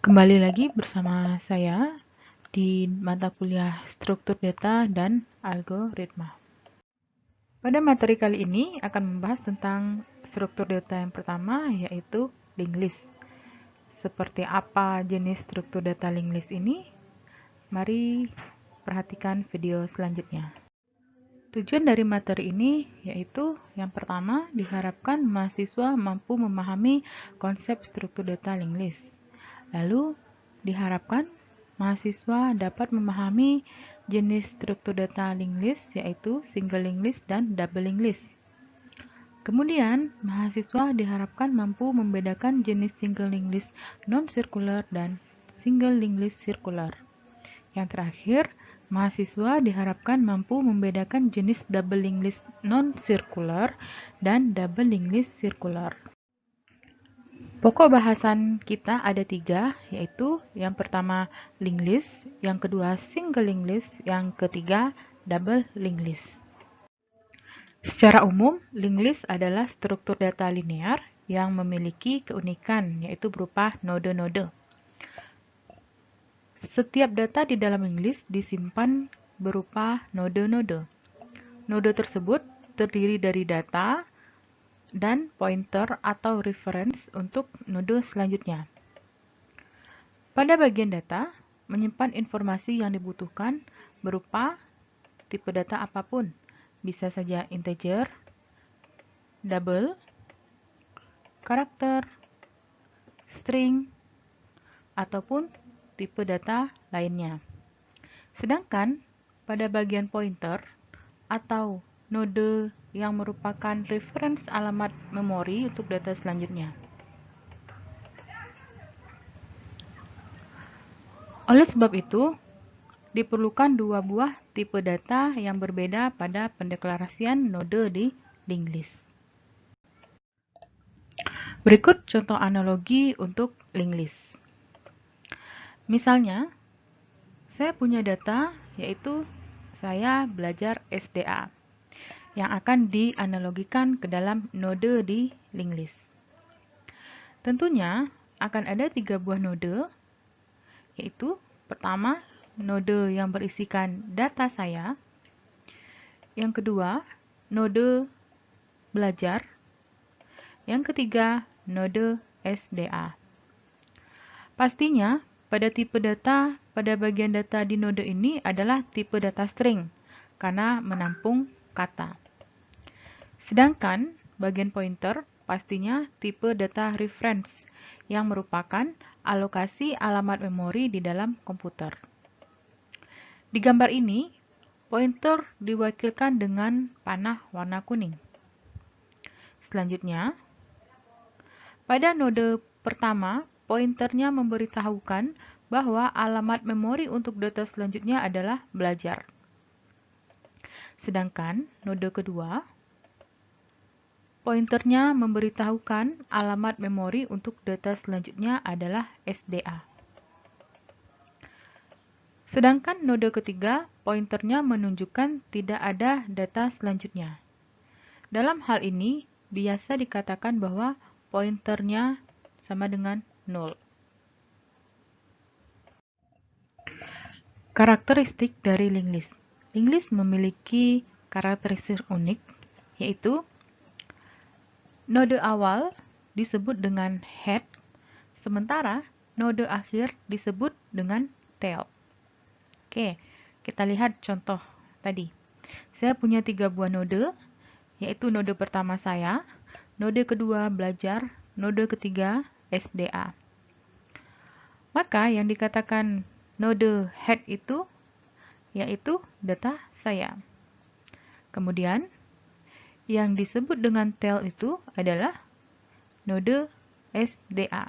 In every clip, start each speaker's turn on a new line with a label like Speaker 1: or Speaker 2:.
Speaker 1: Kembali lagi bersama saya di mata kuliah Struktur Data dan Algoritma. Pada materi kali ini akan membahas tentang struktur data yang pertama, yaitu linked list. Seperti apa jenis struktur data linked list ini? Mari perhatikan video selanjutnya. Tujuan dari materi ini yaitu yang pertama, diharapkan mahasiswa mampu memahami konsep struktur data linked list. Lalu, diharapkan mahasiswa dapat memahami jenis struktur data linked list, yaitu single linked list dan double linked list. Kemudian, mahasiswa diharapkan mampu membedakan jenis single linked list non-circular dan single linked list circular. Yang terakhir, mahasiswa diharapkan mampu membedakan jenis double linked list non-circular dan double linked list circular. Pokok bahasan kita ada 3, yaitu yang pertama linked list, yang kedua single linked list, yang ketiga double linked list. Secara umum, linked list adalah struktur data linear yang memiliki keunikan, yaitu berupa node-node. Setiap data di dalam linked list disimpan berupa node-node. Node tersebut terdiri dari data dan pointer atau reference untuk node selanjutnya. Pada bagian data, menyimpan informasi yang dibutuhkan berupa tipe data apapun, bisa saja integer, double, karakter, string, ataupun tipe data lainnya. Sedangkan pada bagian pointer atau node yang merupakan reference alamat memori untuk data selanjutnya. Oleh sebab itu, diperlukan dua buah tipe data yang berbeda pada pendeklarasian node di linked list. Berikut contoh analogi untuk linked list. Misalnya, saya punya data yaitu saya belajar SDA yang akan dianalogikan ke dalam node di linked list. Tentunya akan ada 3 buah node, yaitu pertama, node yang berisikan data saya, yang kedua, node belajar, yang ketiga, node SDA. Pastinya, pada tipe data, pada bagian data di node ini adalah tipe data string, karena menampung kata. Sedangkan, bagian pointer pastinya tipe data reference, yang merupakan alokasi alamat memori di dalam komputer. Di gambar ini, pointer diwakilkan dengan panah warna kuning. Selanjutnya, pada node pertama, pointernya memberitahukan bahwa alamat memori untuk data selanjutnya adalah belajar. Sedangkan node kedua, pointernya memberitahukan alamat memori untuk data selanjutnya adalah SDA. Sedangkan node ketiga, pointernya menunjukkan tidak ada data selanjutnya. Dalam hal ini, biasa dikatakan bahwa pointernya sama dengan 0. Karakteristik dari linked list. Linked list memiliki karakteristik unik, yaitu node awal disebut dengan head, sementara node akhir disebut dengan tail. Oke, kita lihat contoh tadi. Saya punya 3 buah node, yaitu node pertama saya, node kedua belajar, node ketiga SDA. Maka yang dikatakan node head itu, yaitu data saya. Kemudian, yang disebut dengan tail itu adalah node SDA.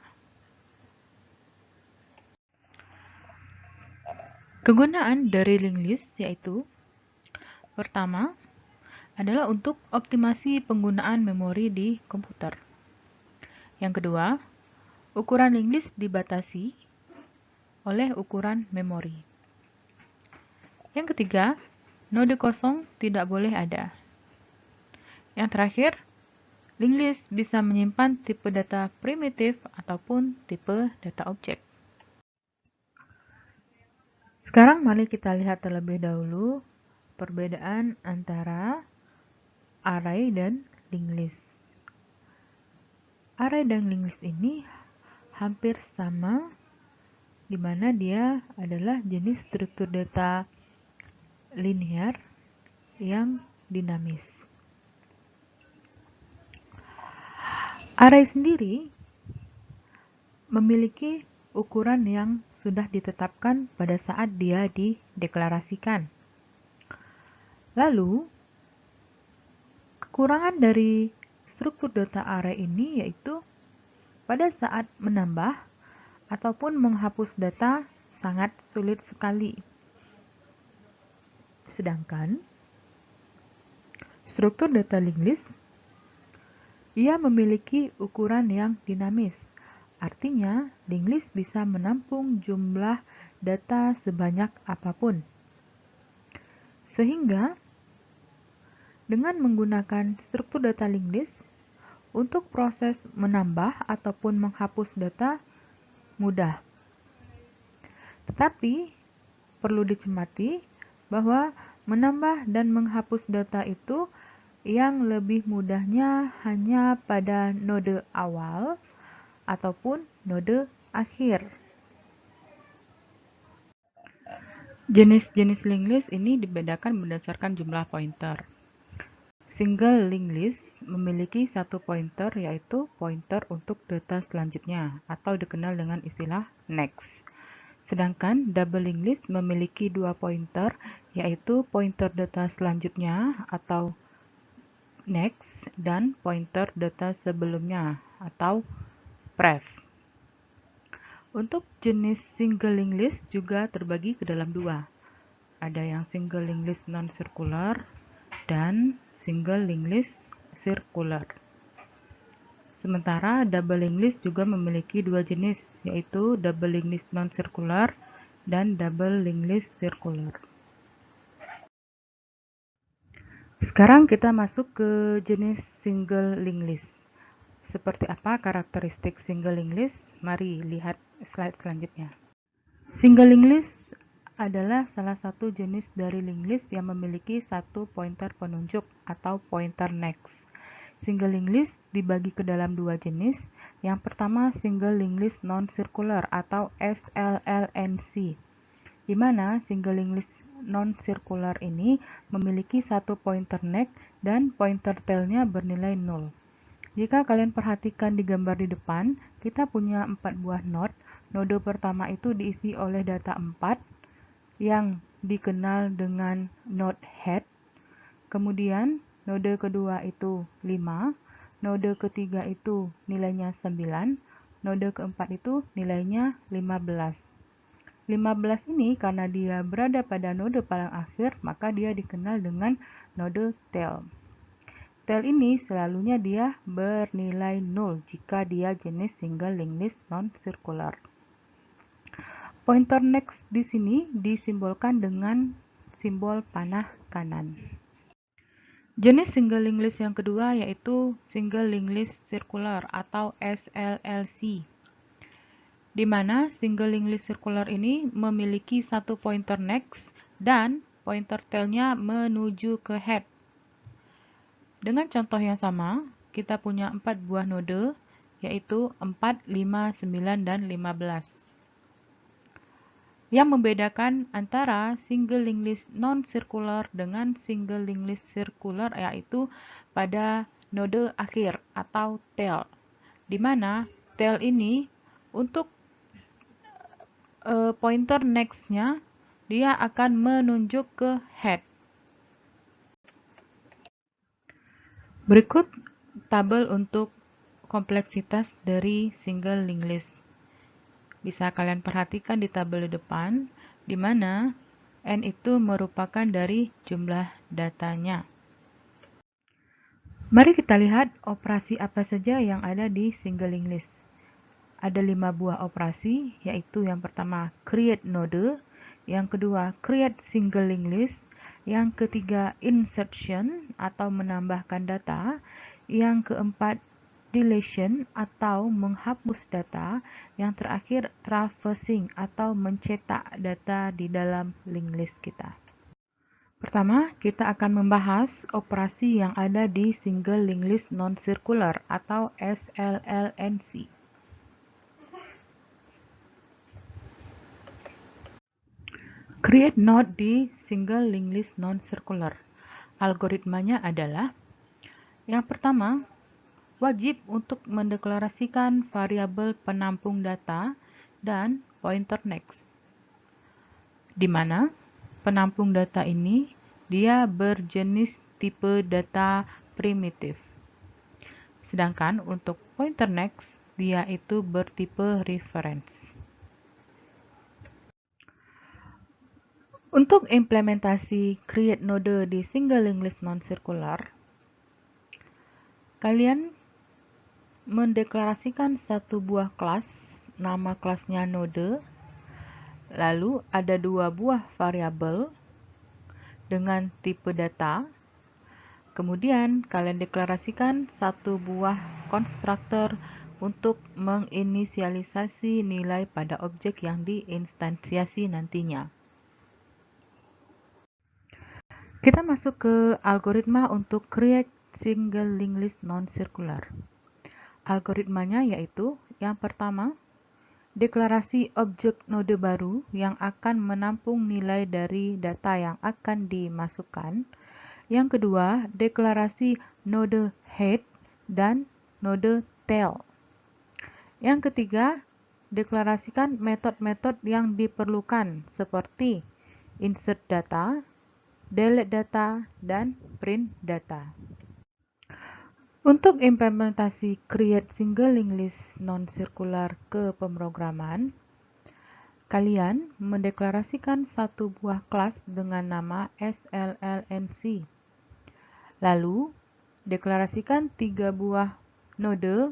Speaker 1: Kegunaan dari linked list yaitu pertama adalah untuk optimasi penggunaan memori di komputer. Yang kedua, ukuran linked list dibatasi oleh ukuran memori. Yang ketiga, node kosong tidak boleh ada. Yang terakhir, linked list bisa menyimpan tipe data primitif ataupun tipe data objek. Sekarang mari kita lihat terlebih dahulu perbedaan antara array dan linked list. Array dan linked list ini hampir sama, di mana dia adalah jenis struktur data linear yang dinamis. Array sendiri memiliki ukuran yang sudah ditetapkan pada saat dia dideklarasikan. Lalu, kekurangan dari struktur data array ini yaitu pada saat menambah ataupun menghapus data sangat sulit sekali. Sedangkan struktur data linked list ia memiliki ukuran yang dinamis. Artinya, linked list bisa menampung jumlah data sebanyak apapun. Sehingga dengan menggunakan struktur data linked list, untuk proses menambah ataupun menghapus data mudah. Tetapi, perlu dicermati bahwa menambah dan menghapus data itu yang lebih mudahnya hanya pada node awal ataupun node akhir. Jenis-jenis linked list ini dibedakan berdasarkan jumlah pointer. Single linked list memiliki satu pointer, yaitu pointer untuk data selanjutnya atau dikenal dengan istilah next. Sedangkan double linked list memiliki dua pointer, yaitu pointer data selanjutnya atau next dan pointer data sebelumnya atau pref. Untuk jenis single linked list juga terbagi ke dalam dua. Ada yang single linked list non-circular dan single linked list circular. Sementara double linked list juga memiliki dua jenis, yaitu double linked list non-circular dan double linked list circular. Sekarang kita masuk ke jenis single linked list. Seperti apa karakteristik single linked list? Mari lihat slide selanjutnya. Single linked list adalah salah satu jenis dari linked list yang memiliki satu pointer penunjuk atau pointer next. Single linked list dibagi ke dalam dua jenis. Yang pertama single linked list non-circular atau SLLNC, di mana single linked list non-circular ini memiliki satu pointer next dan pointer tail-nya bernilai 0. Jika kalian perhatikan di gambar di depan, kita punya 4 buah node. Node pertama itu diisi oleh data 4 yang dikenal dengan node head. Kemudian node kedua itu 5, node ketiga itu nilainya 9, node keempat itu nilainya 15. 15 ini karena dia berada pada node paling akhir, maka dia dikenal dengan node tail. Tail ini selalunya dia bernilai 0 jika dia jenis single linked list non-circular. Pointer next di sini disimbolkan dengan simbol panah kanan. Jenis single linked list yang kedua yaitu single linked list circular atau SLLC, di mana single linked list circular ini memiliki satu pointer next dan pointer tail-nya menuju ke head. Dengan contoh yang sama, kita punya 4 buah node, yaitu 4, 5, 9, dan 15. Yang membedakan antara single linked list non-circular dengan single linked list circular yaitu pada node akhir atau tail, di mana tail ini untuk pointer next-nya dia akan menunjuk ke head. Berikut tabel untuk kompleksitas dari single linked list. Bisa kalian perhatikan di tabel di depan, di mana N itu merupakan dari jumlah datanya. Mari kita lihat operasi apa saja yang ada di single linked list. Ada 5 buah operasi, yaitu yang pertama create node, yang kedua create single linked list, yang ketiga insertion atau menambahkan data, yang keempat deletion atau menghapus data, yang terakhir traversing atau mencetak data di dalam linked list kita. Pertama, kita akan membahas operasi yang ada di Single Linked List Non-Circular atau SLLNC. Create node di Single Linked List Non-Circular. Algoritmanya adalah, yang pertama, wajib untuk mendeklarasikan variabel penampung data dan pointer next, di mana penampung data ini dia berjenis tipe data primitif. Sedangkan untuk pointer next, dia itu bertipe reference. Untuk implementasi create node di Single Linked List Non-Circular, kalian mendeklarasikan satu buah kelas, nama kelasnya node, lalu ada dua buah variabel dengan tipe data, kemudian kalian deklarasikan satu buah konstruktor untuk menginisialisasi nilai pada objek yang diinstansiasi nantinya. Kita masuk ke algoritma untuk create single linked list non-circular. Algoritmanya yaitu, yang pertama, deklarasi objek node baru yang akan menampung nilai dari data yang akan dimasukkan. Yang kedua, deklarasi node head dan node tail. Yang ketiga, deklarasikan metode-metode yang diperlukan seperti insert data, delete data, dan print data. Untuk implementasi create single linked list non-circular ke pemrograman, kalian mendeklarasikan satu buah kelas dengan nama SLLNC. Lalu, deklarasikan tiga buah node,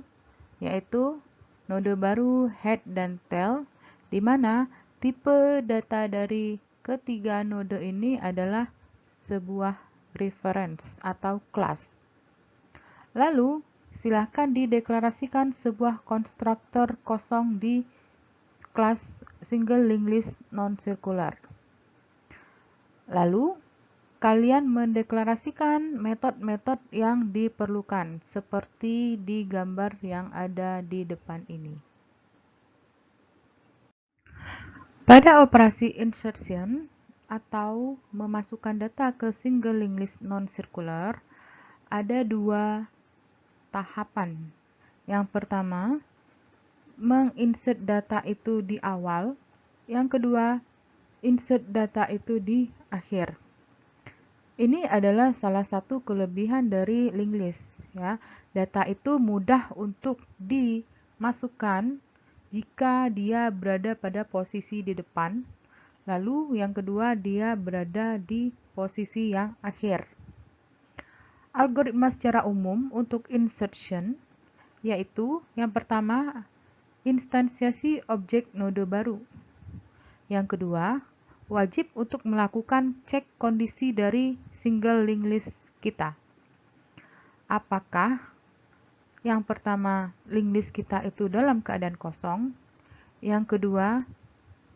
Speaker 1: yaitu node baru head dan tail, di mana tipe data dari ketiga node ini adalah sebuah reference atau kelas. Lalu, silakan dideklarasikan sebuah konstruktor kosong di kelas single linked list non-circular. Lalu, kalian mendeklarasikan metode-metode yang diperlukan seperti di gambar yang ada di depan ini. Pada operasi insertion atau memasukkan data ke single linked list non-circular, ada dua tahapan. Yang pertama, menginsert data itu di awal. Yang kedua, insert data itu di akhir. Ini adalah salah satu kelebihan dari linked list, ya. Data itu mudah untuk dimasukkan jika dia berada pada posisi di depan. Lalu yang kedua, dia berada di posisi yang akhir. Algoritma secara umum untuk insertion yaitu, yang pertama, instansiasi objek node baru. Yang kedua, wajib untuk melakukan cek kondisi dari single linked list kita. Apakah yang pertama, linked list kita itu dalam keadaan kosong? Yang kedua,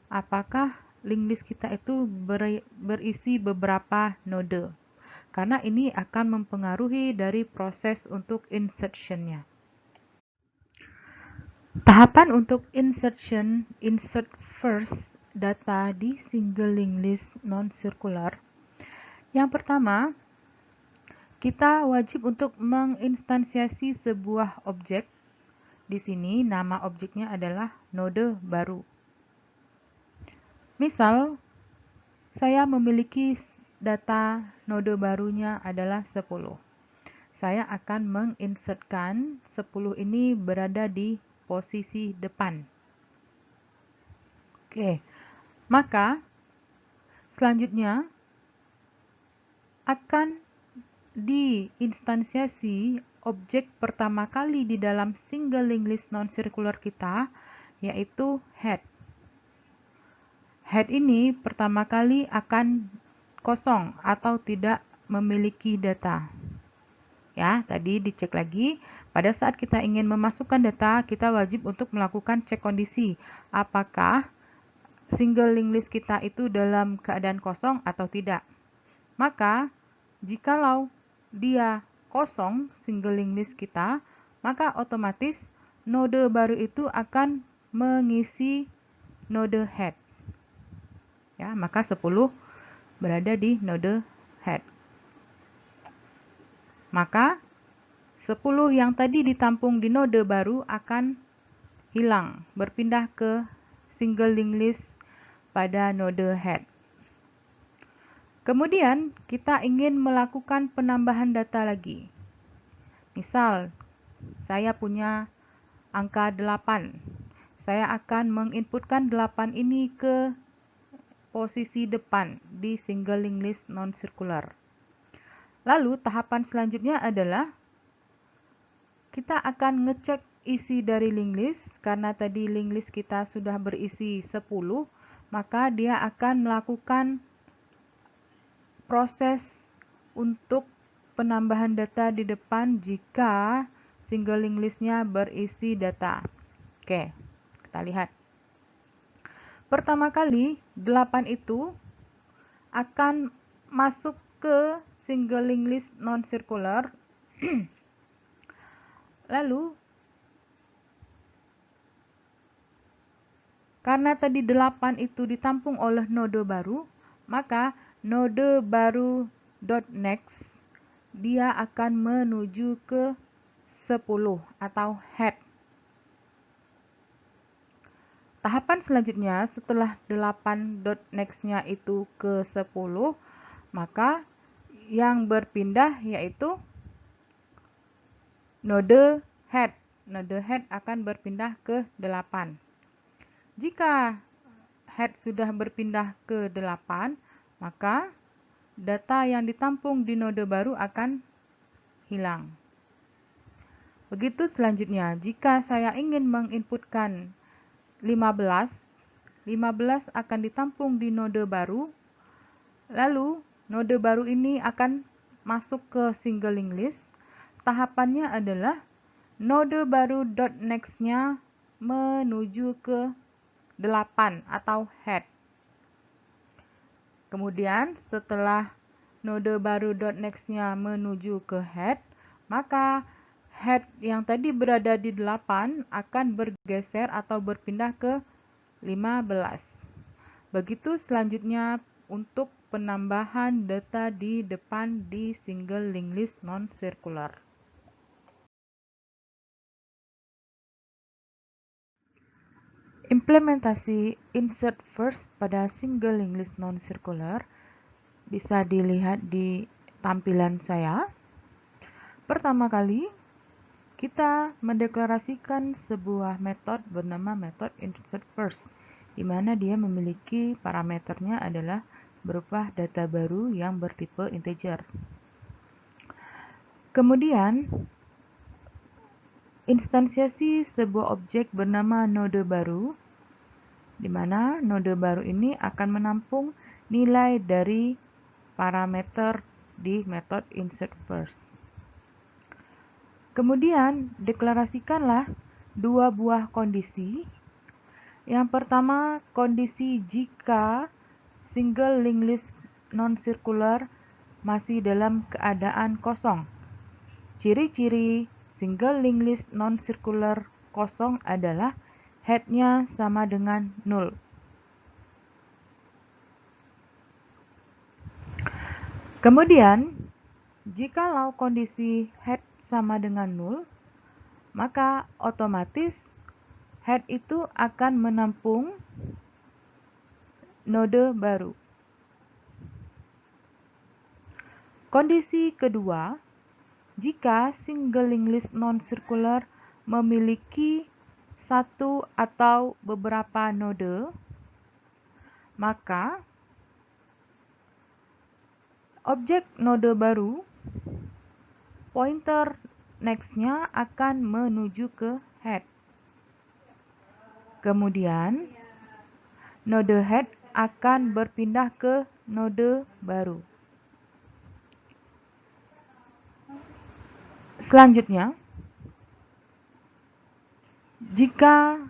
Speaker 1: apakah linked list kita itu berisi beberapa node? Karena ini akan mempengaruhi dari proses untuk insertion-nya. Tahapan untuk insertion, insert first data di single linked list non-circular. Yang pertama, kita wajib untuk menginstansiasi sebuah objek. Di sini nama objeknya adalah node baru. Misal, saya memiliki data node barunya adalah 10. Saya akan menginsertkan 10 ini berada di posisi depan. Oke, maka selanjutnya akan diinstansiasi objek pertama kali di dalam single linked list non-circular kita, yaitu head. Head ini pertama kali akan kosong atau tidak memiliki data. Ya, tadi dicek lagi, Pada saat kita ingin memasukkan data, kita wajib untuk melakukan cek kondisi. Apakah single linked list kita itu dalam keadaan kosong atau tidak. Maka, jikalau dia kosong single linked list kita, maka otomatis node baru itu akan mengisi node head. Ya, maka 10 berada di node head. Maka 10 yang tadi ditampung di node baru akan hilang, berpindah ke single linked list pada node head. Kemudian kita ingin melakukan penambahan data lagi. Misal, saya punya angka 8. Saya akan menginputkan 8 ini ke posisi depan di single linked list non-circular. Lalu tahapan selanjutnya adalah kita akan ngecek isi dari linked list. Karena tadi linked list kita sudah berisi 10, maka dia akan melakukan proses untuk penambahan data di depan jika single linked list-nya berisi data. Oke, kita lihat. Pertama kali, 8 itu akan masuk ke single linked list non-circular. Lalu, karena tadi 8 itu ditampung oleh node baru, maka node baru .next dia akan menuju ke 10 atau head. Tahapan selanjutnya setelah 8.next-nya itu ke 10, maka yang berpindah yaitu node head. Node head akan berpindah ke 8. Jika head sudah berpindah ke 8, maka data yang ditampung di node baru akan hilang. Begitu selanjutnya, jika saya ingin menginputkan 15 akan ditampung di node baru, lalu node baru ini akan masuk ke single linked list. Tahapannya adalah node baru .next-nya menuju ke 8 atau head. Kemudian setelah node baru .next-nya menuju ke head, maka head yang tadi berada di 8 akan bergeser atau berpindah ke 15. Begitu selanjutnya untuk penambahan data di depan di single linked list non-circular. Implementasi insert first pada single linked list non-circular bisa dilihat di tampilan saya. Pertama kali, kita mendeklarasikan sebuah metode bernama method insert first, di mana dia memiliki parameternya adalah berupa data baru yang bertipe integer. Kemudian, instansiasi sebuah objek bernama node baru, di mana node baru ini akan menampung nilai dari parameter di method insert first. Kemudian, deklarasikanlah dua buah kondisi. Yang pertama, kondisi jika single linked list non-circular masih dalam keadaan kosong. Ciri-ciri single linked list non-circular kosong adalah head-nya sama dengan 0. Kemudian, jikalau kondisi head sama dengan 0, maka otomatis head itu akan menampung node baru. Kondisi kedua, jika single linked list non-circular memiliki satu atau beberapa node, maka objek node baru pointer next-nya akan menuju ke head. Kemudian, node head akan berpindah ke node baru. Selanjutnya, Jika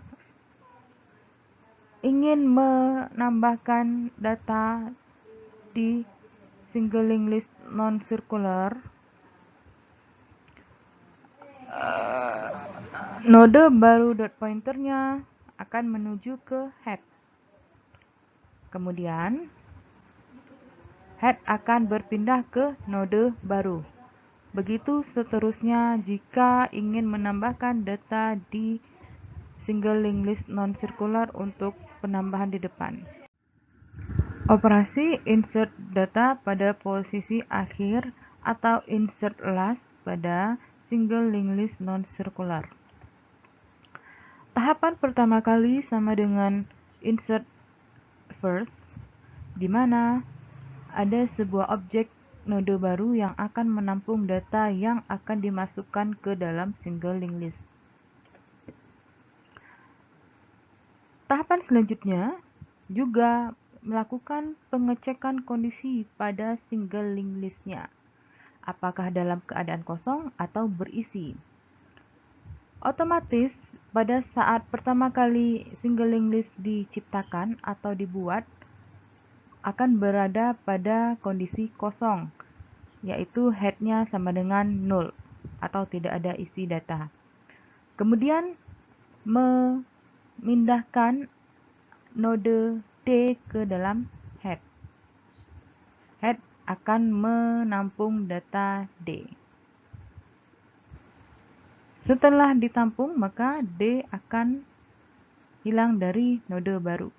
Speaker 1: ingin menambahkan data di single linked list non-circular, node baru dot pointernya akan menuju ke head. Kemudian head akan berpindah ke node baru. Begitu seterusnya jika ingin menambahkan data di single linked list non-circular untuk penambahan di depan. Operasi insert data pada posisi akhir atau insert last pada single linked list non-circular. Tahapan pertama kali sama dengan insert first, di mana ada sebuah objek node baru yang akan menampung data yang akan dimasukkan ke dalam single linked list. Tahapan selanjutnya juga melakukan pengecekan kondisi pada single linked list-nya, apakah dalam keadaan kosong atau berisi. Otomatis pada saat pertama kali single linked list diciptakan atau dibuat akan berada pada kondisi kosong, yaitu head-nya sama dengan 0 atau tidak ada isi data. Kemudian memindahkan node D ke dalam head. Head akan menampung data D. Setelah ditampung, maka D akan hilang dari node baru.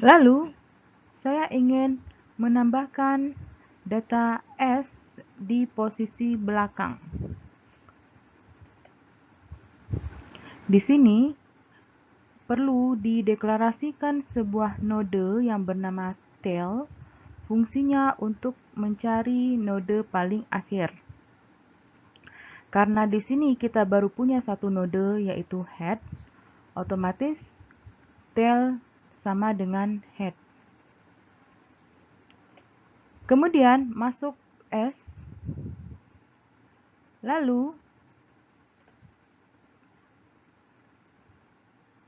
Speaker 1: Lalu, saya ingin menambahkan data S di posisi belakang. Di sini, perlu dideklarasikan sebuah node yang bernama tail, fungsinya untuk mencari node paling akhir. Karena di sini kita baru punya satu node yaitu head, otomatis tail sama dengan head. Kemudian masuk S, lalu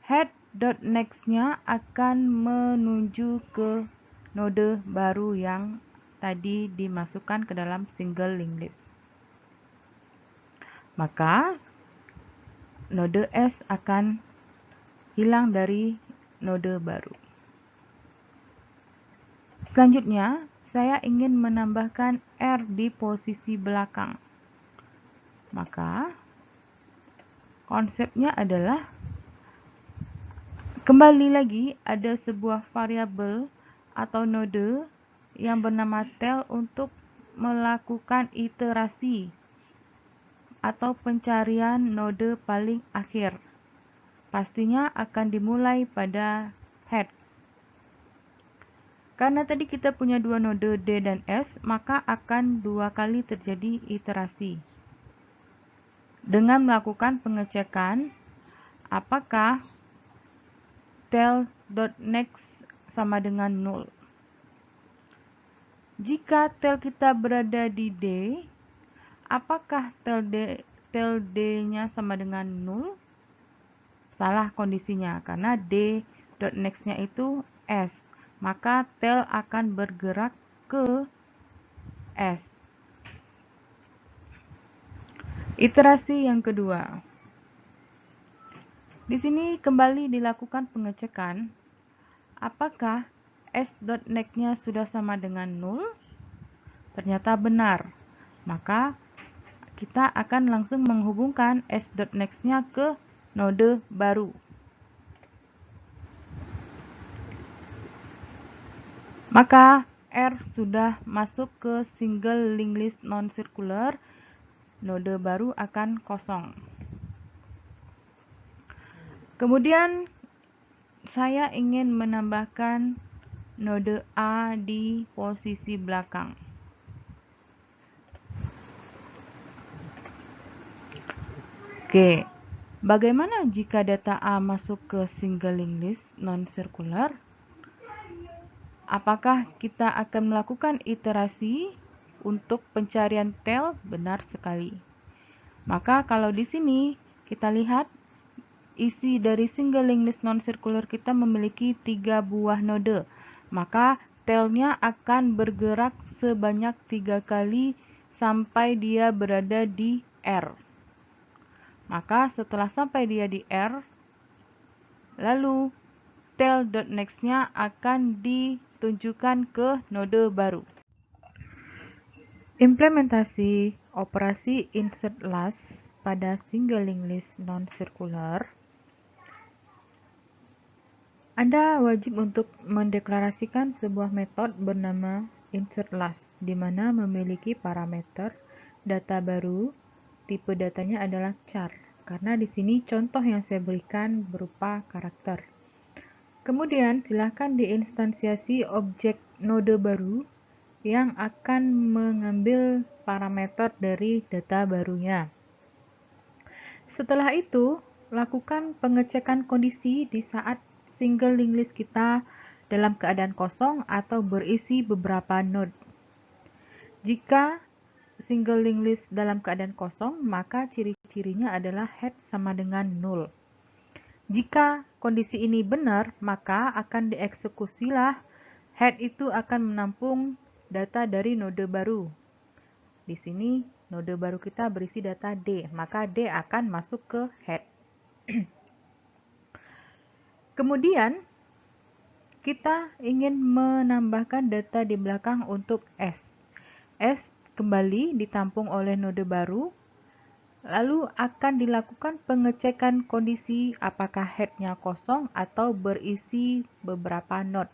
Speaker 1: head.next-nya akan menuju ke node baru yang tadi dimasukkan ke dalam single linked list. Maka node S akan hilang dari node baru. Selanjutnya, saya ingin menambahkan R di posisi belakang. Maka konsepnya adalah kembali lagi ada sebuah variabel atau node yang bernama tail untuk melakukan iterasi atau pencarian node paling akhir. Pastinya akan dimulai pada head. Karena tadi kita punya dua node D dan S, maka akan dua kali terjadi iterasi. Dengan melakukan pengecekan apakah tail.next sama dengan 0. Jika tail kita berada di D, apakah tail D-nya sama dengan 0? Salah kondisinya, karena D.next-nya itu S. Maka tail akan bergerak ke S. Iterasi yang kedua. Di sini kembali dilakukan pengecekan apakah S.next-nya sudah sama dengan 0. Ternyata benar. Maka kita akan langsung menghubungkan S.next-nya ke node baru. Maka R sudah masuk ke single linked list non-circular, node baru akan kosong. Kemudian saya ingin menambahkan node A di posisi belakang. Oke, bagaimana jika data A masuk ke single linked list non-circular? Apakah kita akan melakukan iterasi untuk pencarian tail? Benar sekali. Maka kalau di sini kita lihat isi dari single linked list non-circular kita memiliki 3 buah node. Maka tailnya akan bergerak sebanyak 3 kali sampai dia berada di R. Maka setelah sampai dia di R, lalu tail.next-nya akan ditunjukkan ke node baru. Implementasi operasi insert last pada single linked list non-circular, Anda wajib untuk mendeklarasikan sebuah metode bernama insert last, di mana memiliki parameter data baru, tipe datanya adalah char, karena di sini contoh yang saya berikan berupa karakter. Kemudian silakan diinstansiasi objek node baru yang akan mengambil parameter dari data barunya. Setelah itu, lakukan pengecekan kondisi di saat single linked list kita dalam keadaan kosong atau berisi beberapa node. Jika single linked list dalam keadaan kosong, maka ciri-cirinya adalah head sama dengan 0. Jika kondisi ini benar, maka akan dieksekusilah head itu akan menampung data dari node baru. Di sini node baru kita berisi data D, maka D akan masuk ke head. Kemudian kita ingin menambahkan data di belakang untuk S. S kembali ditampung oleh node baru. Lalu akan dilakukan pengecekan kondisi apakah headnya kosong atau berisi beberapa node.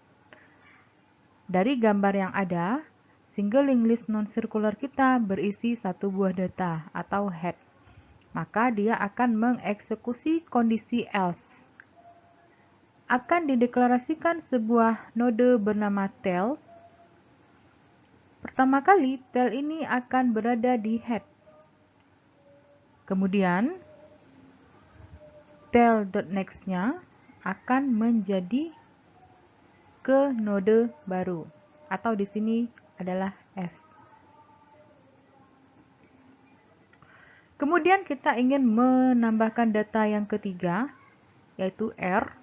Speaker 1: Dari gambar yang ada, single linked list non-circular kita berisi satu buah data atau head. Maka dia akan mengeksekusi kondisi else. Akan dideklarasikan sebuah node bernama tail. Pertama kali, tail ini akan berada di head. Kemudian, tail.next-nya akan menjadi ke node baru, atau di sini adalah S. Kemudian kita ingin menambahkan data yang ketiga, yaitu R.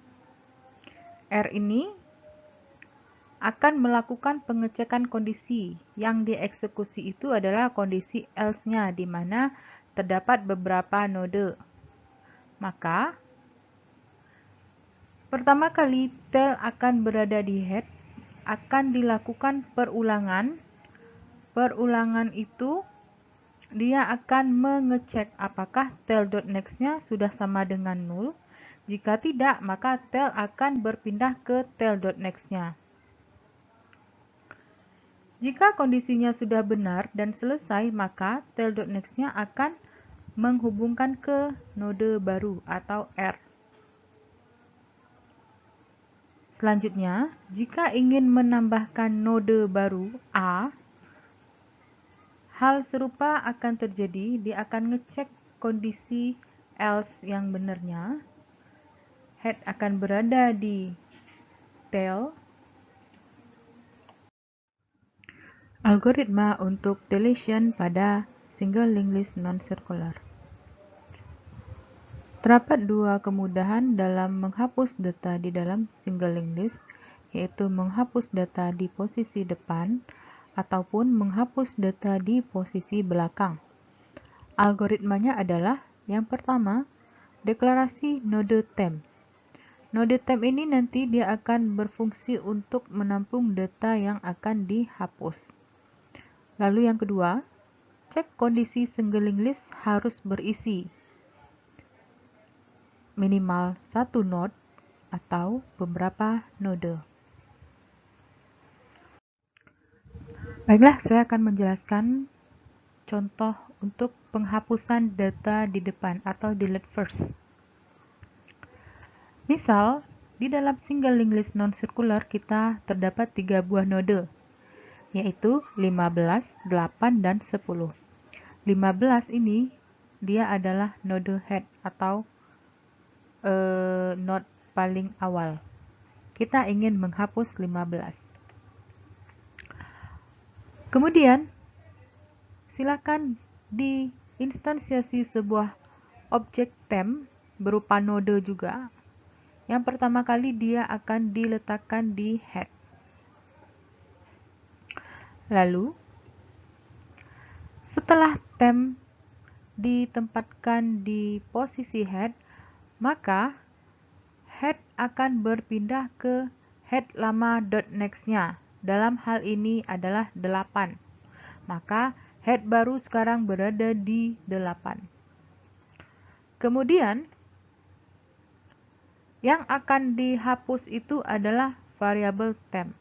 Speaker 1: R ini akan melakukan pengecekan kondisi. Yang dieksekusi itu adalah kondisi else-nya, di mana terdapat beberapa node. Maka, pertama kali tail akan berada di head, akan dilakukan perulangan. Perulangan itu, dia akan mengecek apakah tail.next-nya sudah sama dengan 0. Jika tidak, maka tail akan berpindah ke tail.next-nya. Jika kondisinya sudah benar dan selesai, maka tail.next-nya akan menghubungkan ke node baru atau R. Selanjutnya, jika ingin menambahkan node baru A, hal serupa akan terjadi. Dia akan ngecek kondisi else yang benarnya. Head akan berada di tail. Algoritma untuk deletion pada single linked list non-circular. Terdapat dua kemudahan dalam menghapus data di dalam single linked list, yaitu menghapus data di posisi depan ataupun menghapus data di posisi belakang. Algoritmanya adalah yang pertama, deklarasi node temp. Node temp ini nanti dia akan berfungsi untuk menampung data yang akan dihapus. Lalu yang kedua, cek kondisi single linked list harus berisi minimal satu node atau beberapa node. Baiklah, saya akan menjelaskan contoh untuk penghapusan data di depan atau delete first. Misal, di dalam single linked list non-circular kita terdapat 3 buah node, yaitu 15, 8, dan 10. 15 ini dia adalah node head atau node paling awal. Kita ingin menghapus 15. Kemudian, silakan instansiasi sebuah objek temp berupa node juga. Yang pertama kali dia akan diletakkan di head. Lalu, setelah temp ditempatkan di posisi head, maka head akan berpindah ke head lama .next-nya. Dalam hal ini adalah 8. Maka head baru sekarang berada di 8. Kemudian, yang akan dihapus itu adalah variabel temp.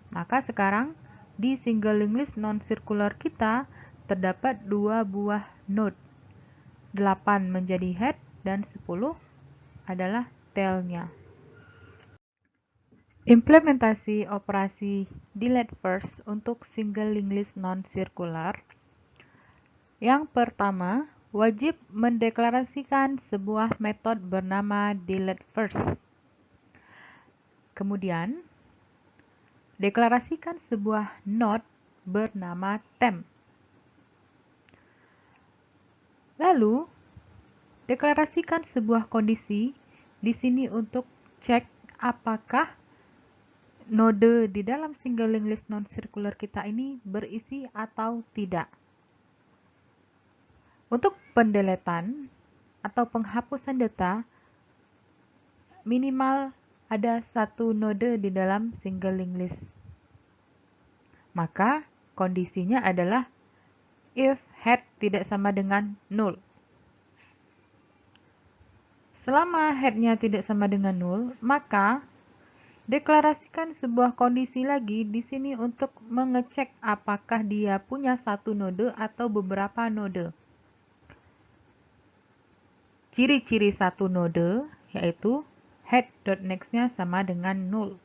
Speaker 1: Maka sekarang di single linked list non-circular kita terdapat 2 buah node. 8 menjadi head dan 10 adalah tail-nya. Implementasi operasi delete first untuk single linked list non-circular. Yang pertama, wajib mendeklarasikan sebuah metode bernama delete first. Kemudian, deklarasikan sebuah node bernama temp. Lalu, deklarasikan sebuah kondisi di sini untuk cek apakah node di dalam single linked list non-circular kita ini berisi atau tidak. Untuk pendeletan atau penghapusan data, minimal ada satu node di dalam single linked list. Maka kondisinya adalah if head tidak sama dengan 0. Selama head-nya tidak sama dengan 0, maka deklarasikan sebuah kondisi lagi di sini untuk mengecek apakah dia punya satu node atau beberapa node. Ciri-ciri satu node yaitu head.next-nya sama dengan 0.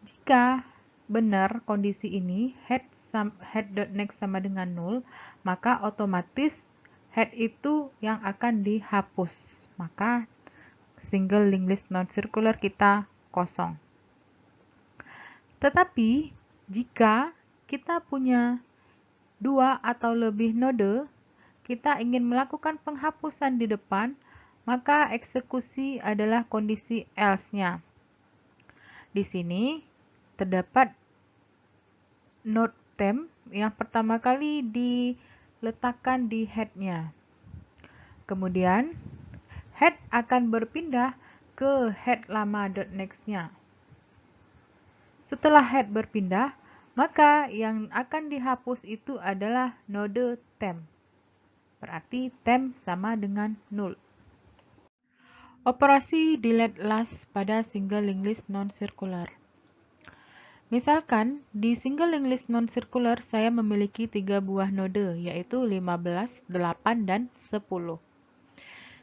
Speaker 1: Jika benar kondisi ini head.next sama dengan 0, maka otomatis head itu yang akan dihapus. Maka single linked list non-circular kita kosong. Tetapi jika kita punya 2 atau lebih node, kita ingin melakukan penghapusan di depan, maka eksekusi adalah kondisi else-nya. Di sini terdapat node temp yang pertama kali diletakkan di head-nya. Kemudian, head akan berpindah ke head lama .next-nya. Setelah head berpindah, maka yang akan dihapus itu adalah node temp. Berarti temp sama dengan 0. Operasi delete last pada single linked list non-circular. Misalkan, di single linked list non-circular saya memiliki 3 buah node, yaitu 15, 8, dan 10.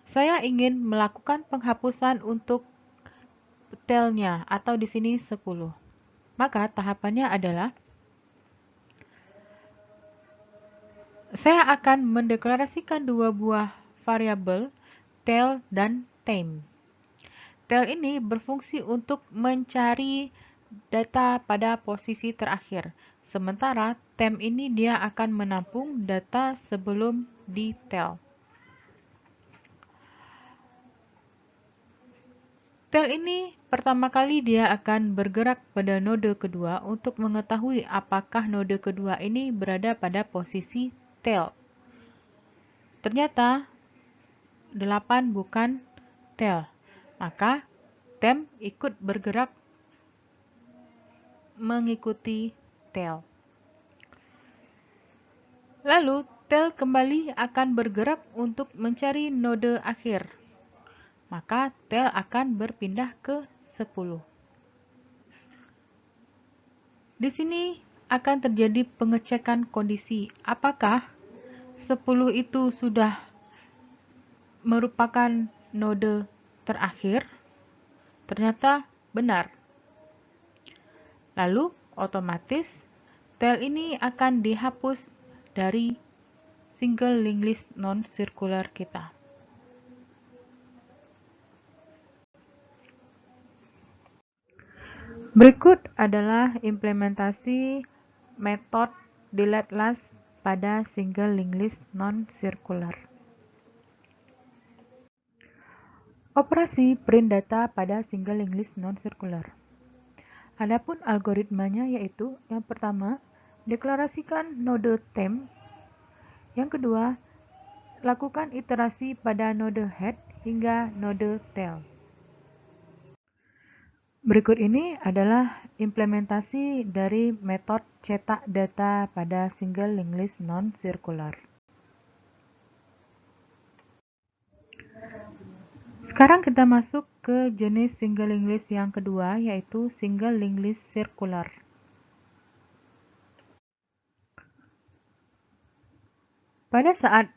Speaker 1: Saya ingin melakukan penghapusan untuk tail-nya, atau di sini 10. Maka tahapannya adalah saya akan mendeklarasikan 2 buah variabel tail dan temp. Tail ini berfungsi untuk mencari data pada posisi terakhir, sementara temp ini dia akan menampung data sebelum di tail. Tail ini pertama kali dia akan bergerak pada node kedua untuk mengetahui apakah node kedua ini berada pada posisi tail. Ternyata 8 bukan tail, maka temp ikut bergerak mengikuti tail. Lalu tail kembali akan bergerak untuk mencari node akhir. Maka tail akan berpindah ke 10. Di sini akan terjadi pengecekan kondisi apakah 10 itu sudah merupakan node terakhir. Ternyata benar. Lalu otomatis tail ini akan dihapus dari single linked list non-circular kita. Berikut adalah implementasi metode delete last pada single linked list non-circular. Operasi print data pada single linked list non-circular. Adapun algoritmanya yaitu yang pertama, deklarasikan node temp. Yang kedua, lakukan iterasi pada node head hingga node tail. Berikut ini adalah implementasi dari metode cetak data pada single linked list non-circular. Sekarang kita masuk ke jenis single linked list yang kedua, yaitu single linked list circular. Pada saat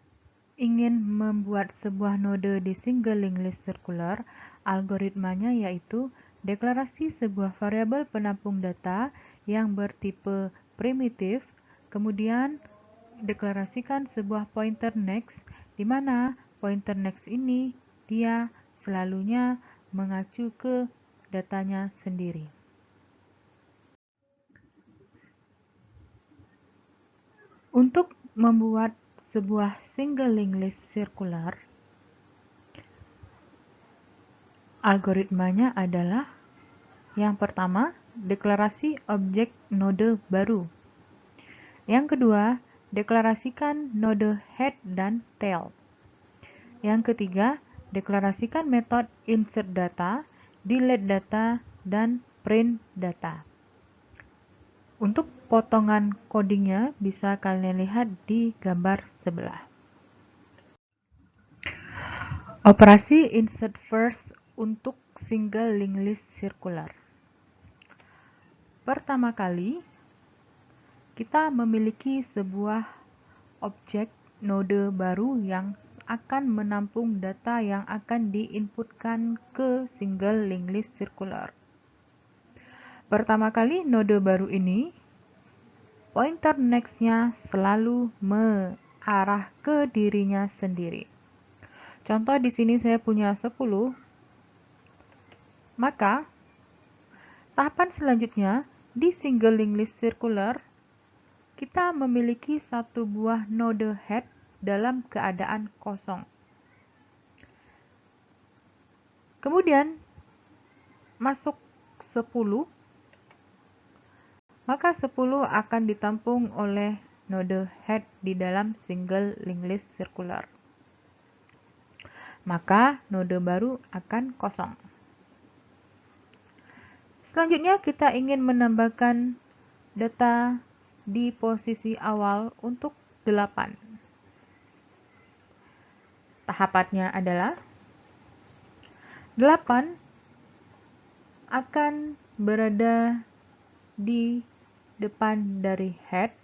Speaker 1: ingin membuat sebuah node di single linked list circular, algoritmanya yaitu deklarasi sebuah variabel penampung data yang bertipe primitif, kemudian deklarasikan sebuah pointer next, di mana pointer next ini dia selalunya mengacu ke datanya sendiri. Untuk membuat sebuah single linked list circular, algoritmanya adalah yang pertama, deklarasi objek node baru. Yang kedua, deklarasikan node head dan tail. Yang ketiga, deklarasikan metode insert data, delete data, dan print data. Untuk potongan codingnya bisa kalian lihat di gambar sebelah. Operasi insert first untuk single linked list circular. Pertama kali, kita memiliki sebuah objek node baru yang akan menampung data yang akan diinputkan ke single linked list circular. Pertama kali node baru ini, pointer next-nya selalu mengarah ke dirinya sendiri. Contoh di sini saya punya 10, maka tahapan selanjutnya di single linked list circular, kita memiliki satu buah node head dalam keadaan kosong. Kemudian masuk 10, maka 10 akan ditampung oleh node head di dalam single linked list circular. Maka node baru akan kosong. Selanjutnya kita ingin menambahkan data di posisi awal untuk 8. Tahapannya adalah 8 akan berada di depan dari head.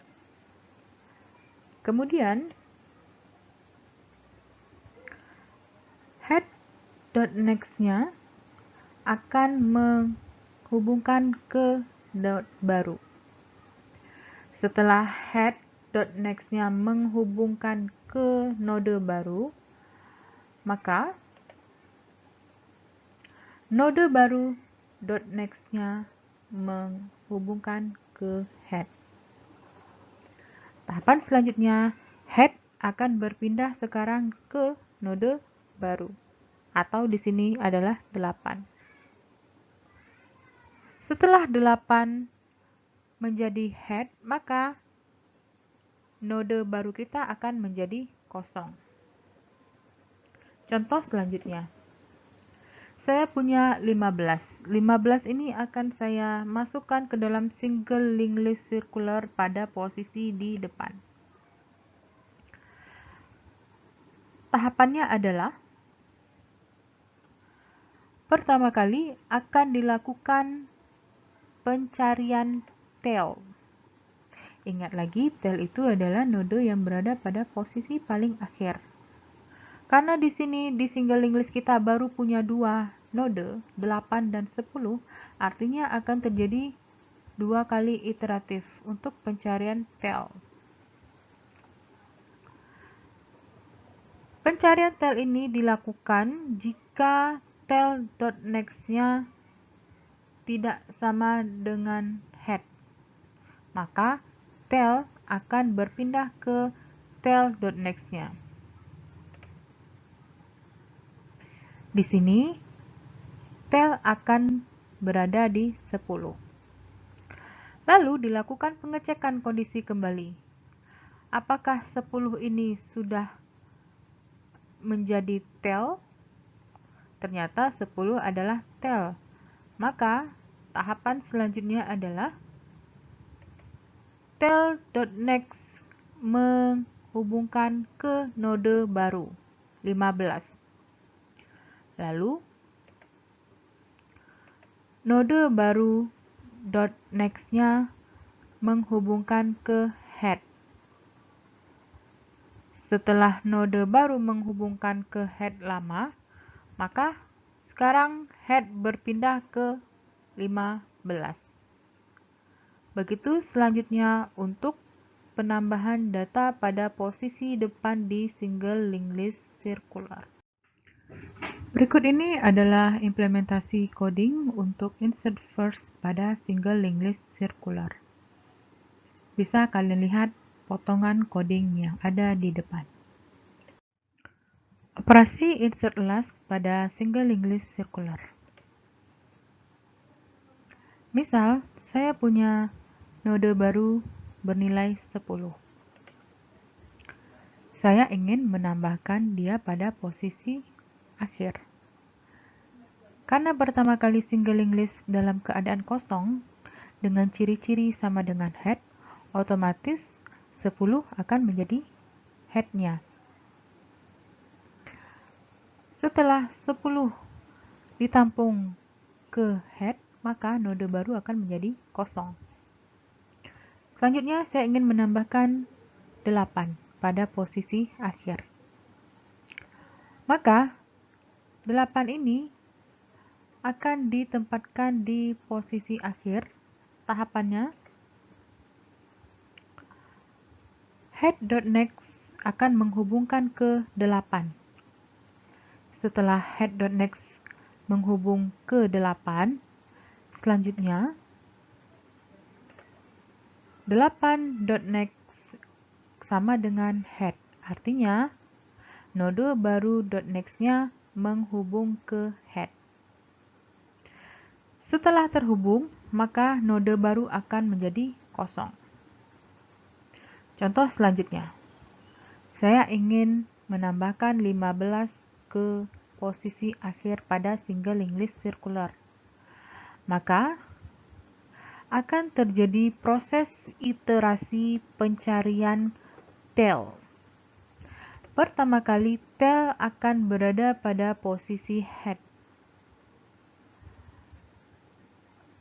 Speaker 1: Kemudian head.next-nya akan menghubungkan ke node baru. Setelah head.next-nya menghubungkan ke node baru, maka node baru .next-nya menghubungkan ke head. Tahapan selanjutnya, head akan berpindah sekarang ke node baru, atau di sini adalah 8. Setelah 8 menjadi head, maka node baru kita akan menjadi kosong. Contoh selanjutnya, saya punya 15. 15 ini akan saya masukkan ke dalam single linked list circular pada posisi di depan. Tahapannya adalah, pertama kali akan dilakukan pencarian tail. Ingat lagi, tail itu adalah node yang berada pada posisi paling akhir. Karena di sini di single linked list kita baru punya 2 node, 8 dan 10, artinya akan terjadi 2 kali iteratif untuk pencarian tail. Pencarian tail ini dilakukan jika tail.next-nya tidak sama dengan head. Maka tail akan berpindah ke tail.next-nya. Di sini, tail akan berada di 10. Lalu dilakukan pengecekan kondisi kembali. Apakah 10 ini sudah menjadi tail? Ternyata 10 adalah tail. Maka, tahapan selanjutnya adalah tail.next menghubungkan ke node baru 15. Lalu node baru .next-nya menghubungkan ke head. Setelah node baru menghubungkan ke head lama, maka sekarang head berpindah ke 15. Begitu selanjutnya untuk penambahan data pada posisi depan di single linked list circular. Berikut ini adalah implementasi coding untuk insert first pada single linked list circular. Bisa kalian lihat potongan coding yang ada di depan. Operasi insert last pada single linked list circular. Misal, saya punya node baru bernilai 10. Saya ingin menambahkan dia pada posisi akhir. Karena pertama kali single linked list dalam keadaan kosong, dengan ciri-ciri sama dengan head, otomatis 10 akan menjadi head-nya. Setelah 10 ditampung ke head, maka node baru akan menjadi kosong. Selanjutnya, saya ingin menambahkan 8 pada posisi akhir. Maka, 8 ini akan ditempatkan di posisi akhir. Tahapannya, head.next akan menghubungkan ke 8. Setelah head.next menghubung ke 8, selanjutnya 8.next sama dengan head. Artinya, node baru .next-nya menghubung ke head. Setelah terhubung, maka node baru akan menjadi kosong. Contoh selanjutnya, saya ingin menambahkan 15 ke posisi akhir pada single linked list circular. Maka, akan terjadi proses iterasi pencarian tail. Pertama kali, tail akan berada pada posisi head.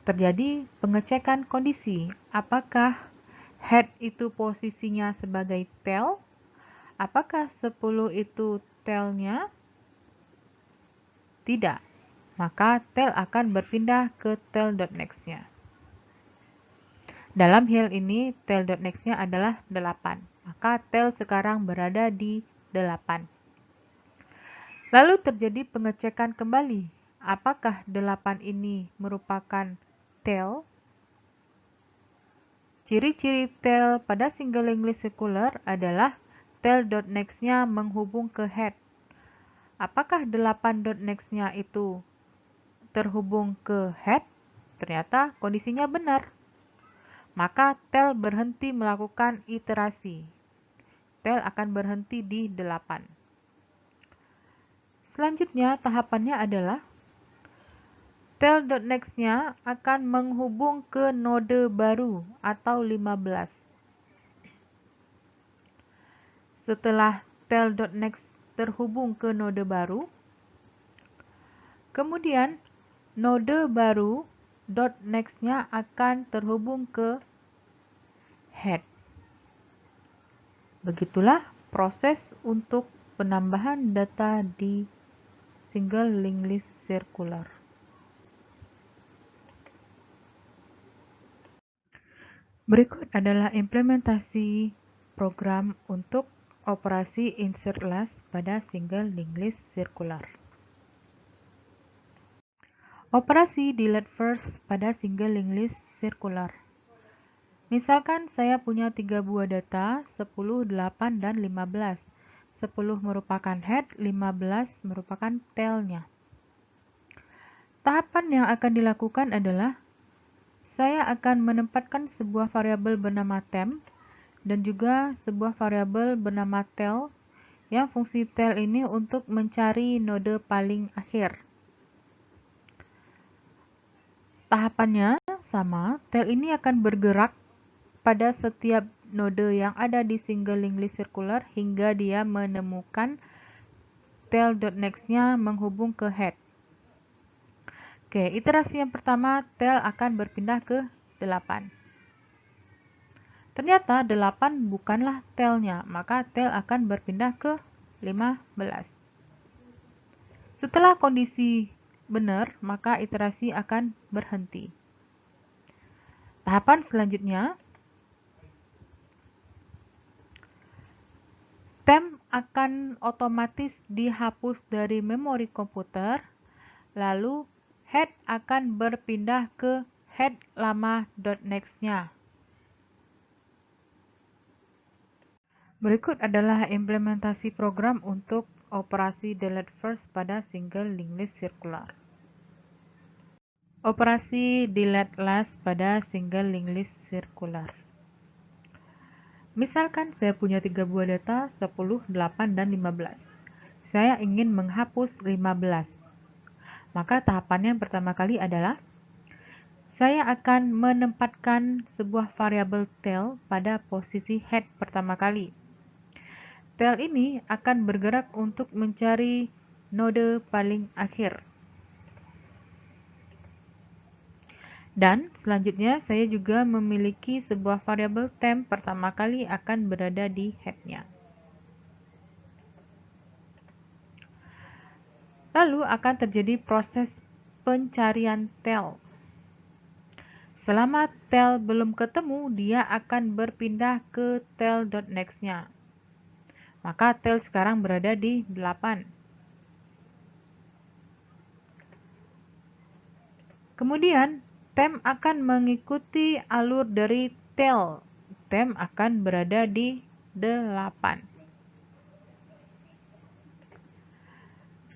Speaker 1: Terjadi pengecekan kondisi, apakah head itu posisinya sebagai tail? Apakah 10 itu tail-nya? Tidak. Maka tail akan berpindah ke tail.next-nya. Dalam hal ini, tail.next-nya adalah 8. Maka tail sekarang berada di 8. Lalu terjadi pengecekan kembali. Apakah 8 ini merupakan tail? Ciri-ciri tail pada single linked list circular adalah tail.next-nya menghubung ke head. Apakah 8.next-nya itu terhubung ke head? Ternyata kondisinya benar. Maka tail berhenti melakukan iterasi. Tail akan berhenti di 8. Selanjutnya tahapannya adalah tail.next-nya akan menghubung ke node baru atau 15. Setelah tail.next terhubung ke node baru, kemudian node baru .next-nya akan terhubung ke head. Begitulah proses untuk penambahan data di single linked list circular. Berikut adalah implementasi program untuk operasi insert last pada single linked list circular. Operasi delete first pada single linked list circular. Misalkan saya punya 3 buah data, 10, 8, dan 15. 10 merupakan head, 15 merupakan tail-nya. Tahapan yang akan dilakukan adalah saya akan menempatkan sebuah variabel bernama temp dan juga sebuah variabel bernama tail yang fungsi tail ini untuk mencari node paling akhir. Tahapannya sama, tail ini akan bergerak pada setiap node yang ada di single linked list circular hingga dia menemukan tail.next-nya menghubung ke head. Oke, iterasi yang pertama, tail akan berpindah ke 8. Ternyata 8 bukanlah tail-nya, maka tail akan berpindah ke 15. Setelah kondisi benar, maka iterasi akan berhenti. Tahapan selanjutnya, temp akan otomatis dihapus dari memori komputer, lalu head akan berpindah ke head lama.next-nya. Berikut adalah implementasi program untuk operasi delete first pada single linked list circular. Operasi delete last pada single linked list circular. Misalkan saya punya 3 buah data, 10, 8, dan 15. Saya ingin menghapus 15. Maka tahapan yang pertama kali adalah saya akan menempatkan sebuah variabel tail pada posisi head pertama kali. Tail ini akan bergerak untuk mencari node paling akhir. Dan selanjutnya saya juga memiliki sebuah variabel temp pertama kali akan berada di head-nya. Lalu akan terjadi proses pencarian tail. Selama tail belum ketemu, dia akan berpindah ke tail.next-nya. Maka tail sekarang berada di 8. Kemudian, temp akan mengikuti alur dari tail. Temp akan berada di 8.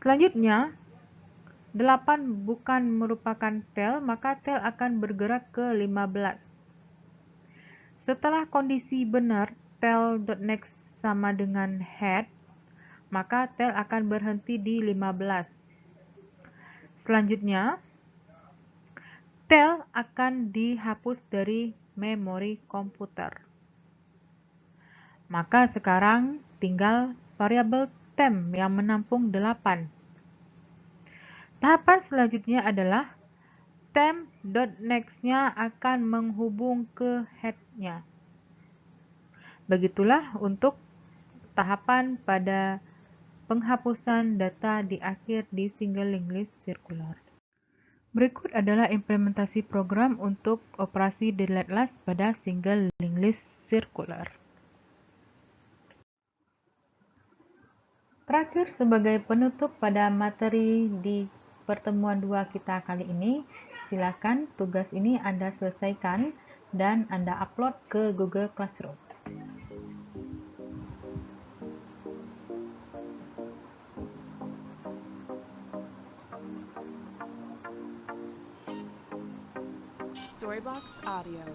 Speaker 1: Selanjutnya, 8 bukan merupakan tail, maka tail akan bergerak ke 15. Setelah kondisi benar, tail.next sama dengan head, maka tail akan berhenti di 15. Selanjutnya, tail akan dihapus dari memori komputer. Maka sekarang tinggal variabel temp yang menampung 8. Tahapan selanjutnya adalah temp.next-nya akan menghubung ke head-nya. Begitulah untuk tahapan pada penghapusan data di akhir di single linked list circular. Berikut adalah implementasi program untuk operasi delete last pada single linked list circular. Terakhir, sebagai penutup pada materi di pertemuan 2 kita kali ini, silakan tugas ini Anda selesaikan dan Anda upload ke Google Classroom.
Speaker 2: Storybox Audio.